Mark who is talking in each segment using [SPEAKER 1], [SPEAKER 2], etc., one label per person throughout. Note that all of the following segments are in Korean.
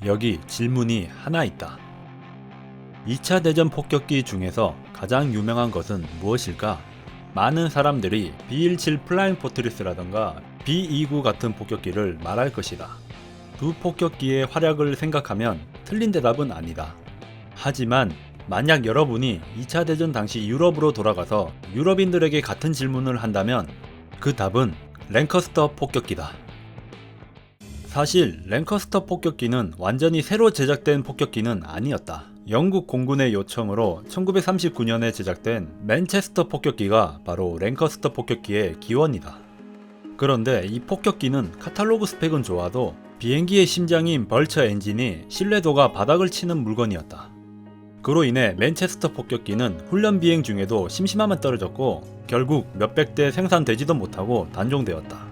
[SPEAKER 1] 여기 질문이 하나 있다. 2차 대전 폭격기 중에서 가장 유명한 것은 무엇일까? 많은 사람들이 B-17 플라잉 포트리스라던가 B-29 같은 폭격기를 말할 것이다. 두 폭격기의 활약을 생각하면 틀린 대답은 아니다. 하지만 만약 여러분이 2차 대전 당시 유럽으로 돌아가서 유럽인들에게 같은 질문을 한다면 그 답은 랭커스터 폭격기다. 사실 랭커스터 폭격기는 완전히 새로 제작된 폭격기는 아니었다. 영국 공군의 요청으로 1939년에 제작된 맨체스터 폭격기가 바로 랭커스터 폭격기의 기원이다. 그런데 이 폭격기는 카탈로그 스펙은 좋아도 비행기의 심장인 벌처 엔진이 신뢰도가 바닥을 치는 물건이었다. 그로 인해 맨체스터 폭격기는 훈련 비행 중에도 심심하면 떨어졌고 결국 몇백 대 생산되지도 못하고 단종되었다.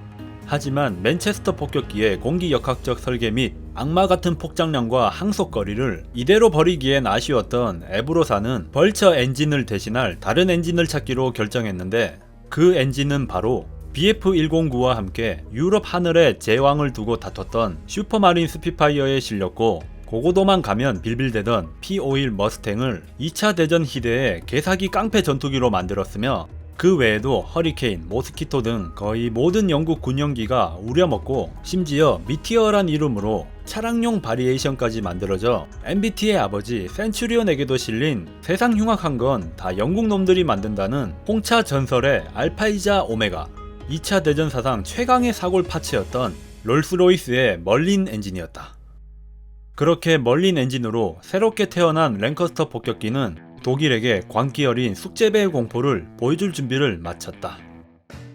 [SPEAKER 1] 하지만 맨체스터 폭격기의 공기역학적 설계 및 악마 같은 폭장량과 항속거리를 이대로 버리기엔 아쉬웠던 에브로사는 벌처 엔진을 대신할 다른 엔진을 찾기로 결정했는데 그 엔진은 바로 BF-109와 함께 유럽 하늘에 제왕을 두고 다퉜던 슈퍼마린 스피파이어에 실렸고 고고도만 가면 빌빌대던 P-51 머스탱을 2차 대전 희대의 개사기 깡패 전투기로 만들었으며 그 외에도 허리케인, 모스키토 등 거의 모든 영국 군용기가 우려먹고 심지어 미티어란 이름으로 차량용 바리에이션까지 만들어져 MBT의 아버지 센츄리온에게도 실린 세상 흉악한 건 다 영국 놈들이 만든다는 홍차 전설의 알파이자 오메가 2차 대전 사상 최강의 사골 파츠였던 롤스로이스의 멀린 엔진이었다. 그렇게 멀린 엔진으로 새롭게 태어난 랭커스터 폭격기는 독일에게 광기 어린 숙제배의 공포를 보여줄 준비를 마쳤다.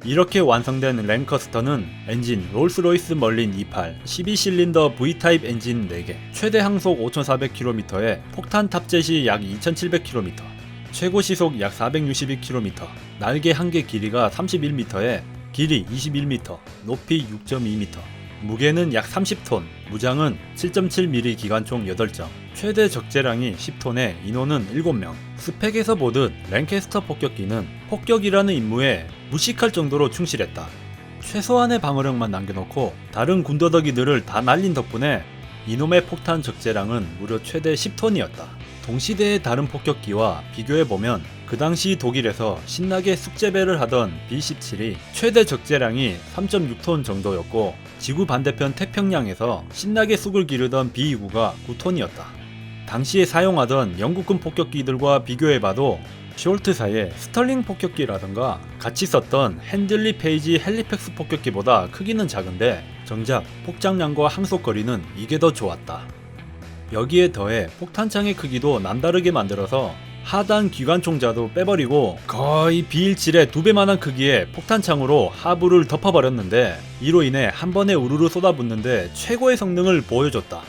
[SPEAKER 1] 이렇게 완성된 랭커스터는 엔진 롤스로이스 멀린 28 12실린더 V타입 엔진 4개, 최대 항속 5400km에 폭탄 탑재 시 약 2700km, 최고 시속 약 462km, 날개 한 개 길이가 31m에 길이 21m, 높이 6.2m, 무게는 약 30톤, 무장은 7.7mm 기관총 8정, 최대 적재량이 10톤에 인원은 7명. 스펙에서 보듯 랭캐스터 폭격기는 폭격이라는 임무에 무식할 정도로 충실했다. 최소한의 방어력만 남겨놓고 다른 군더더기들을 다 날린 덕분에 이놈의 폭탄 적재량은 무려 최대 10톤이었다. 동시대의 다른 폭격기와 비교해보면 그 당시 독일에서 신나게 숙제배를 하던 B-17이 최대 적재량이 3.6톤 정도였고 지구 반대편 태평양에서 신나게 쑥을 기르던 B-29가 9톤이었다. 당시에 사용하던 영국군 폭격기들과 비교해봐도 숄트사의 스털링 폭격기라던가 같이 썼던 핸들리 페이지 헬리팩스 폭격기보다 크기는 작은데 정작 폭장량과 항속거리는 이게 더 좋았다. 여기에 더해 폭탄창의 크기도 남다르게 만들어서 하단 기관총자도 빼버리고 거의 B-17의 2배만한 크기의 폭탄창으로 하부를 덮어버렸는데 이로 인해 한 번에 우르르 쏟아붓는데 최고의 성능을 보여줬다.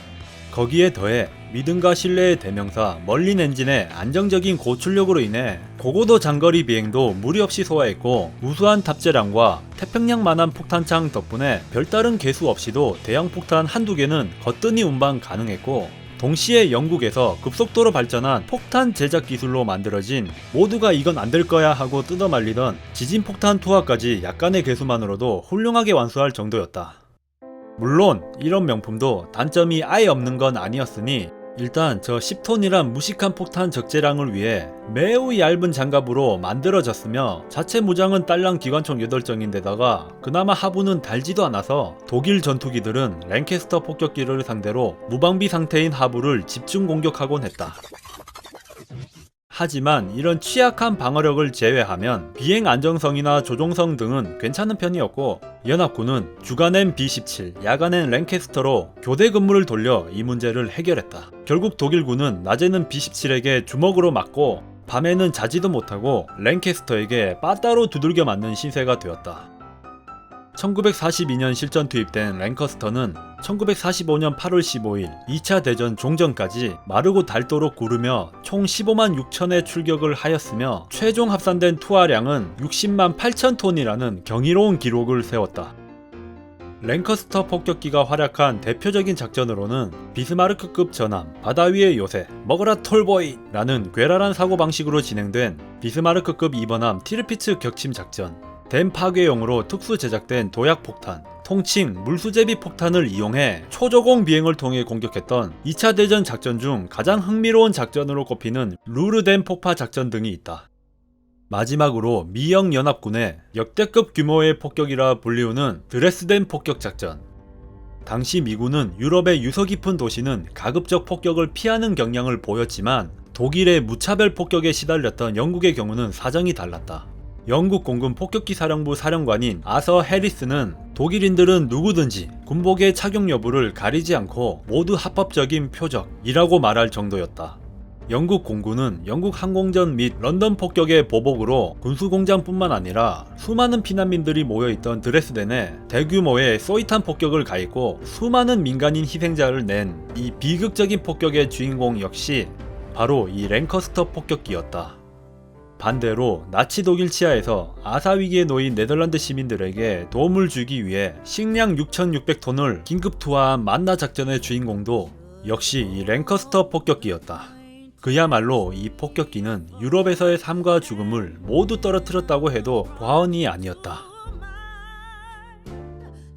[SPEAKER 1] 거기에 더해 믿음과 신뢰의 대명사 멀린 엔진의 안정적인 고출력으로 인해 고고도 장거리 비행도 무리 없이 소화했고 우수한 탑재량과 태평양만한 폭탄창 덕분에 별다른 개수 없이도 대형 폭탄 한두 개는 거뜬히 운반 가능했고 동시에 영국에서 급속도로 발전한 폭탄 제작 기술로 만들어진 모두가 이건 안 될 거야 하고 뜯어말리던 지진폭탄 투하까지 약간의 개수만으로도 훌륭하게 완수할 정도였다. 물론 이런 명품도 단점이 아예 없는 건 아니었으니 일단 저 10톤이란 무식한 폭탄 적재량을 위해 매우 얇은 장갑으로 만들어졌으며 자체 무장은 딸랑 기관총 8정인데다가 그나마 하부는 달지도 않아서 독일 전투기들은 랭캐스터 폭격기를 상대로 무방비 상태인 하부를 집중 공격하곤 했다. 하지만 이런 취약한 방어력을 제외하면 비행 안정성이나 조종성 등은 괜찮은 편이었고 연합군은 주간엔 B-17, 야간엔 랭캐스터로 교대 근무를 돌려 이 문제를 해결했다. 결국 독일군은 낮에는 B-17에게 주먹으로 맞고 밤에는 자지도 못하고 랭캐스터에게 빠따로 두들겨 맞는 신세가 되었다. 1942년 실전 투입된 랭커스터는 1945년 8월 15일 2차 대전 종전까지 마르고 닳도록 구르며 총 15만 6천의 출격을 하였으며 최종 합산된 투하량은 60만 8천 톤이라는 경이로운 기록을 세웠다. 랭커스터 폭격기가 활약한 대표적인 작전으로는 비스마르크급 전함, 바다 위의 요새, 먹어라 톨보이! 라는 괴랄한 사고방식으로 진행된 비스마르크급 2번함 티르피츠 격침 작전, 댐 파괴용으로 특수 제작된 도약폭탄, 통칭 물수제비 폭탄을 이용해 초저공 비행을 통해 공격했던 2차 대전 작전 중 가장 흥미로운 작전으로 꼽히는 루르덴 폭파 작전 등이 있다. 마지막으로 미영연합군의 역대급 규모의 폭격이라 불리우는 드레스덴 폭격 작전. 당시 미군은 유럽의 유서 깊은 도시는 가급적 폭격을 피하는 경향을 보였지만 독일의 무차별 폭격에 시달렸던 영국의 경우는 사정이 달랐다. 영국 공군 폭격기 사령부 사령관인 아서 해리스는 독일인들은 누구든지 군복의 착용 여부를 가리지 않고 모두 합법적인 표적이라고 말할 정도였다. 영국 공군은 영국 항공전 및 런던 폭격의 보복으로 군수공장뿐만 아니라 수많은 피난민들이 모여있던 드레스덴에 대규모의 소위탄 폭격을 가했고 수많은 민간인 희생자를 낸 이 비극적인 폭격의 주인공 역시 바로 이 랭커스터 폭격기였다. 반대로 나치 독일 치하에서 아사위기에 놓인 네덜란드 시민들에게 도움을 주기 위해 식량 6,600톤을 긴급 투하한 만나 작전의 주인공도 역시 이 랭커스터 폭격기였다. 그야말로 이 폭격기는 유럽에서의 삶과 죽음을 모두 떨어뜨렸다고 해도 과언이 아니었다.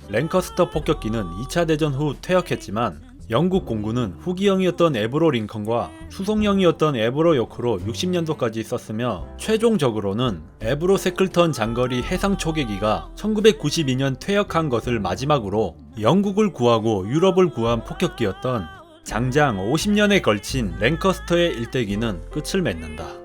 [SPEAKER 1] 랭커스터 폭격기는 2차 대전 후 퇴역했지만 영국 공군은 후기형이었던 에브로 링컨과 수송형이었던 에브로 요크로 60년도까지 썼으며 최종적으로는 에브로 세클턴 장거리 해상 초계기가 1992년 퇴역한 것을 마지막으로 영국을 구하고 유럽을 구한 폭격기였던 장장 50년에 걸친 랭커스터의 일대기는 끝을 맺는다.